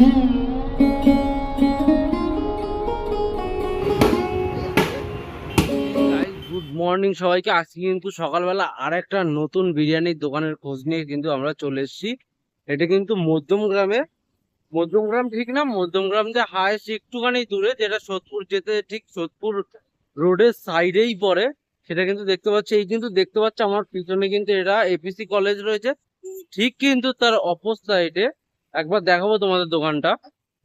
Good morning সবাইকে। আজকে কিন্তু সকালবেলা আর একটা নতুন বিরিয়ানির দোকানের খোঁজ নিয়ে কিন্তু আমরা চলে এসেছি। এটা কিন্তু মধ্যমগ্রামে, মধ্যমগ্রাম ঠিক না, মধ্যমগ্রাম যে হাইস্ট একটুখানি দূরে, যেটা সোদপুর যেতে ঠিক সোদপুর রোডের সাইডেই পড়ে, সেটা কিন্তু দেখতে পাচ্ছি। এই কিন্তু দেখতে পাচ্ছি আমার পিছনে কিন্তু এটা এপিসি কলেজ রয়েছে, ঠিক কিন্তু তার অপর সাইডে একবার দেখাবো তোমাদের দোকানটা।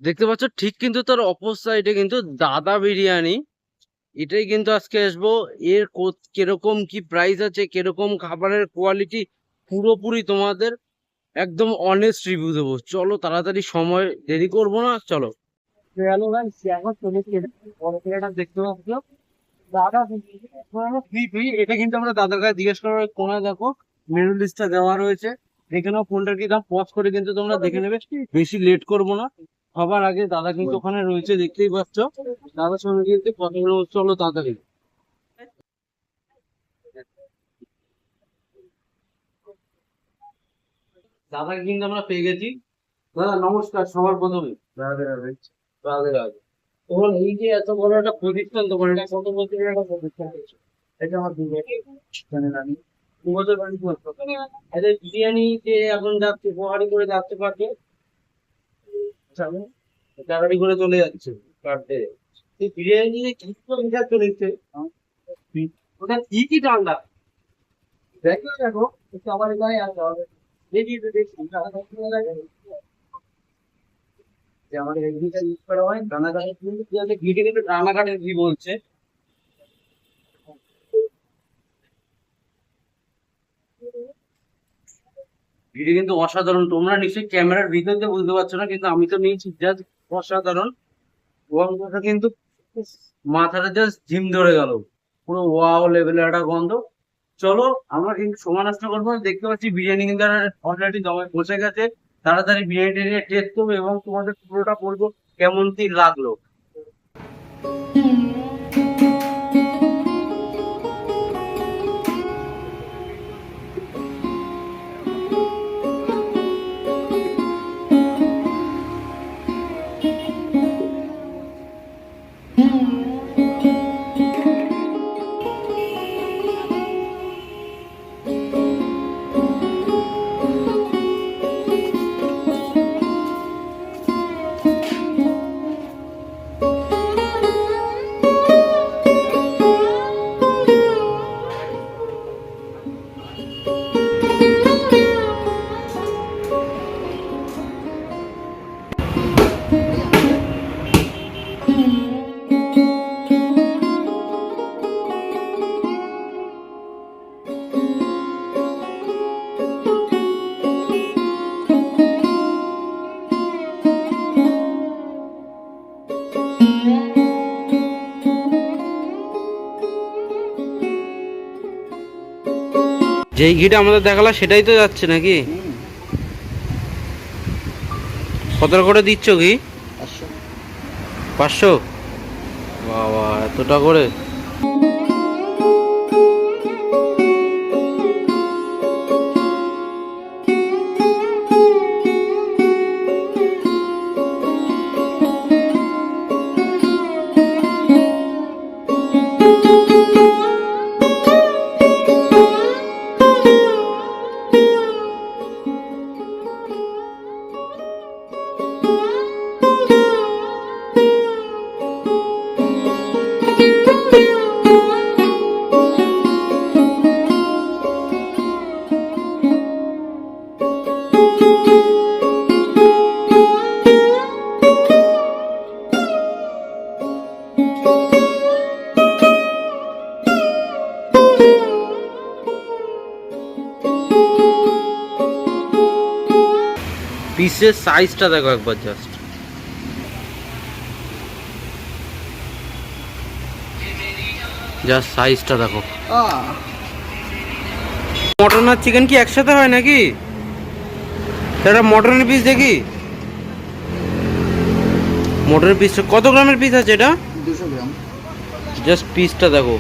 দেখতে পাচ্ছ ঠিক কিন্তু তার অপর সাইডে কিন্তু দাদা বিরিয়ানি। এটাই কিন্তু আজকে আসবো। এর কিরকম কি প্রাইস আছে, কিরকম খাবারের কোয়ালিটি, পুরোপুরি তোমাদের একদম অনেস্ট রিভিউ দেবো। চলো তাড়াতাড়ি, সময় দেরি করবো না, চলো। হ্যালো গাইস, এখন চলেছি বড় প্লেটটা দেখতে পাচ্ছ দাদা ফ্রি। এটা কিন্তু আমরা দাদার কাছে জিজ্ঞেস করার কোনায় দেখো মেনু লিস্টটা দেওয়া রয়েছে। এখানেও ফোনটার কি দাম পজ করে কিন্তু তোমরা দেখে নেবে, বেশি লেট করবো না। সবার আগে দাদা কিন্তু ওখানে রয়েছে, দেখতেই পাচ্ছ। দাদার সঙ্গে কিন্তু কথা বলে, চলো তাড়াতাড়ি। দাদাকে কিন্তু আমরা পেয়ে গেছি। দাদা নমস্কার, সবার প্রথমে রাধে রাধে। রাধে রাধে। তোমার এই যে এত বড় একটা প্রতিষ্ঠান, তোমার এটা কত বছরের একটা প্রতিষ্ঠান? এটা আমার 2 বছর জানেন আমি। 2 বছর বাড়ি করতো। এটা বিরিয়ানি যে এখন যাচ্ছে, পোহারি করে যাচ্ছে পারবে, গাড়ি করে চলে যাচ্ছে পার ডে। এই বিরিয়ানি নিয়ে কি লিটার চলেছে, ওটা কি কি ঠান্ডা দেখো দেখো, একটু আমার গায়ে আসতে হবে। দেখি তো দেখি যে আমাদের এগ্রিটা ইউজ করা হয় রানাঘাটের ঘিটে, কিন্তু রানাঘাটের ঘি বলছে। ঘিটে কিন্তু অসাধারণ। তোমরা নিশ্চয়ই ক্যামেরার ভিতর দিয়ে বুঝতে পারছো না, কিন্তু আমি তো নিয়েছি জাস্ট অসাধারণ। গন্ধটা কিন্তু মাথাটা জাস্ট ঝিম ধরে গেল, পুরো ওয়াও লেভেলের একটা গন্ধ। চলো আমরা কিন্তু সময় নষ্ট করবো না। দেখতে পাচ্ছি বিরিয়ানি কিন্তু অলরেডি জমায় বসে গেছে। তাড়াতাড়ি বিরিয়ানিটা নিয়ে টেস্ট করবো এবং তোমাদের পুরোটা বলবো কেমন কি লাগলো। যেই ঘিটা আমাদের দেখালা সেটাই তো যাচ্ছে নাকি? কত করে দিচ্ছ ঘি? 500। বাবা, এতটা করে? পিসের সাইজটা দেখো একবার, জাস্ট সাইজটা দেখো। মটন আর চিকেন কি একসাথে হয় নাকি? এটা মটনের পিস দেখি। মটনের পিস কত গ্রামের পিস আছে এটা? 200 গ্রাম। জাস্ট পিসটা দেখো,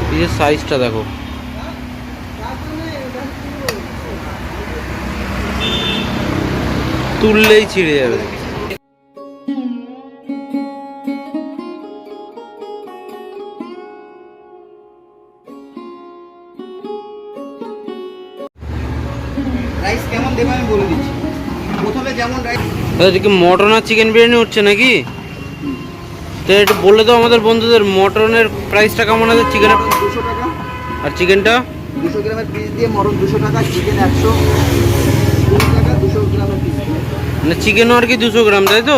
পিসের সাইজটা দেখো। তুললেই ছিঁড়ে যাবে। রাইস কেমন দেবে আমি বলে দিচ্ছি। প্রথমে যেমন রাইস কি মটন আর চিকেন বিরিয়ানি হচ্ছে নাকি? তো একটু বলে দাও আমাদের বন্ধুদের, মটনের প্রাইসটা কেমন আছে, চিকেনের 200 টাকা, আর চিকেনটা 200 গ্রামের পিস দিয়ে মটন 200 টাকা, চিকেন 120 টাকা 200 গ্রামের পিস। মানে চিকেনও আর কি 200 গ্রাম, তাই তো?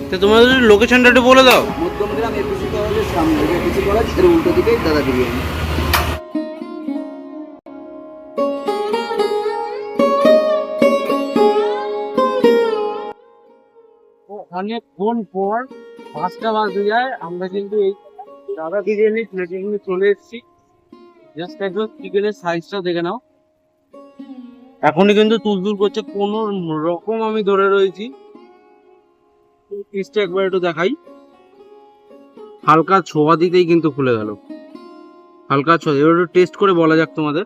তো তোমাদের লোকেশনটা একটু বলে দাও। মধ্যমগ্রাম এপিসি কলেজের সামনে, এপিসি কলেজ এর উল্টো দিকেই দাদা বিরিয়ানি। অনেকক্ষণ পর 5টা বাজতে যায়, আমরা কিন্তু এই দাদা বিরিয়ানি প্লেটে কিন্তু চলে এসেছি। জাস্ট একদম চিকেনের সাইজটা দেখে নাও, এখনই কিন্তু তুলতুল করছে, কোন রকম আমি ধরে রয়েছি। পিসটা একবার একটু দেখাই, হালকা ছোঁয়া দিতেই কিন্তু খুলে গেল, হালকা ছোঁয়া। এবার একটু টেস্ট করে বলা যাক তোমাদের।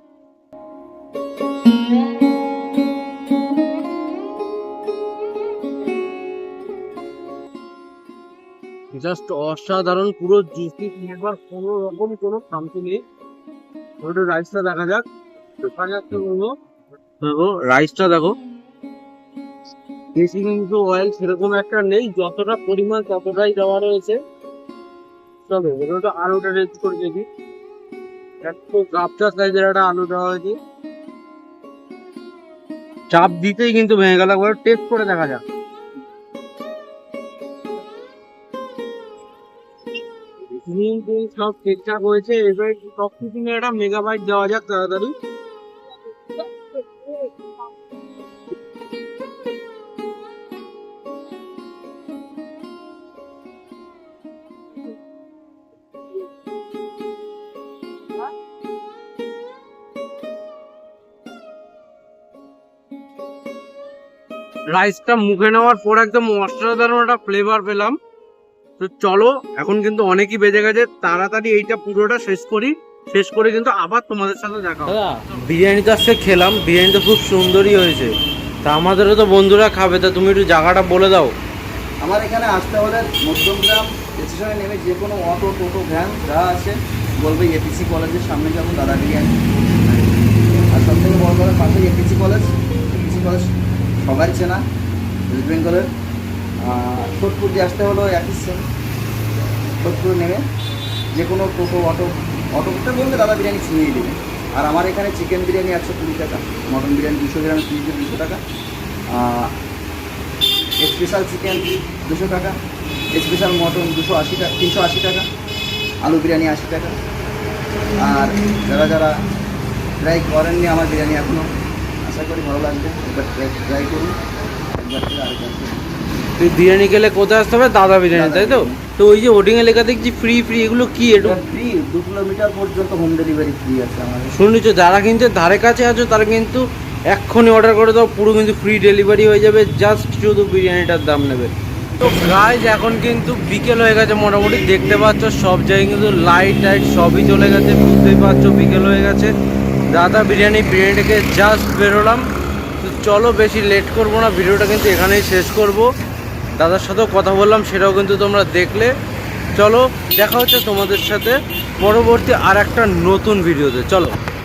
জাস্ট অসাধারণ, পুরো জুসি ফ্লেভার, কোনো রকম কোনো খামতি নেই। ওটা রাইসটা দেখা যাক, দেখো রাইসটা দেখো, বেশি কিন্তু অয়েল সেরকম একটা নেই, যতটা পরিমাণ ততটাই দেওয়া রয়েছে। চলো ওটা আলুটা রেডি করে দিবি, একটু গাবটা সাইজের একটা আলু দেওয়া হয়েছে, চাপ দিতেই কিন্তু ভেঙে গেল। একবার টেস্ট করে দেখা যাক। সব ঠিকঠাক হয়েছে, এবার সব কিছু নিয়ে একটা মেগাবাইট দেওয়া যাক তাড়াতাড়ি। রাইসটা মুখে নেওয়ার পর একদম অসাধারণ একটা ফ্লেভার পেলাম। তো চলো, এখন কিন্তু অনেকই বেজে গেছে, তাড়াতাড়ি এইটা পুরোটা শেষ করি, শেষ করে কিন্তু আবার তোমাদের সাথে দেখা হবে। বিরিয়ানি তো আজকে খেলাম, বিরিয়ানি তো খুব সুন্দরই হয়েছে। তা আমাদেরও তো বন্ধুরা খাবে, তা তুমি একটু জায়গাটা বলে দাও। আমার এখানে আসতে হলে মধ্যমগ্রাম স্টেশনে নেমে যে কোনো অটো, টোটো, ভ্যান যা আছে বলবে এপিসি কলেজের সামনে যাবো দাদা বিরিয়ানি। আর সব থেকে বড় কথা পাশে এপিসি কলেজ সবাই চেনা, ওয়েস্ট বেঙ্গলের। সোদপুর দিয়ে আসতে হলো একই সেম, সোদপুর নেমে যে কোনো টোটো, অটোতে বললে দাদা বিরিয়ানি ছিনিয়ে দেবে। আর আমার এখানে চিকেন বিরিয়ানি 120 টাকা, মটন বিরিয়ানি 200 গ্রাম পিস 200 টাকা, স্পেশাল চিকেন 200 টাকা, স্পেশাল মটন 280 টাকা, 380 টাকা, আলু বিরিয়ানি 80 টাকা। আর যারা ট্রাই করেননি আমার বিরিয়ানি এখনও, আশা করি ভালো লাগবে, একবার ট্রাই করুন, একবার থেকে আরেকবার। তুই বিরিয়ানি খেলে কোথায় আসতে হবে? দাদা বিরিয়ানি, তাই তো? তো ওই যে হোর্ডিং এ লেখা দেখছি ফ্রি, এগুলো কি? একটু ফ্রি, 2 কিলোমিটার পর্যন্ত হোম ডেলিভারি ফ্রি আছে আমাদের। শুনেছো, যারা কিন্তু ধারে কাছে আছো তারা কিন্তু এক্ষুনি অর্ডার করে দাও, পুরো কিন্তু ফ্রি ডেলিভারি হয়ে যাবে, জাস্ট শুধু বিরিয়ানিটার দাম নেবে। তো গাইজ এখন কিন্তু বিকেল হয়ে গেছে মোটামুটি, দেখতে পাচ্ছ সব জায়গায় কিন্তু লাইট সবই চলে গেছে, বুঝতেই পারছো বিকেল হয়ে গেছে। দাদা বিরিয়ানিটাকে জাস্ট বেরোলাম। তো চলো বেশি লেট করবো না, ভিডিওটা কিন্তু এখানেই শেষ করব। দাদার সাথেও কথা বললাম, সেটাও কিন্তু তোমরা দেখলে। চলো দেখা হচ্ছে তোমাদের সাথে পরবর্তী আর একটা নতুন ভিডিওতে, চলো।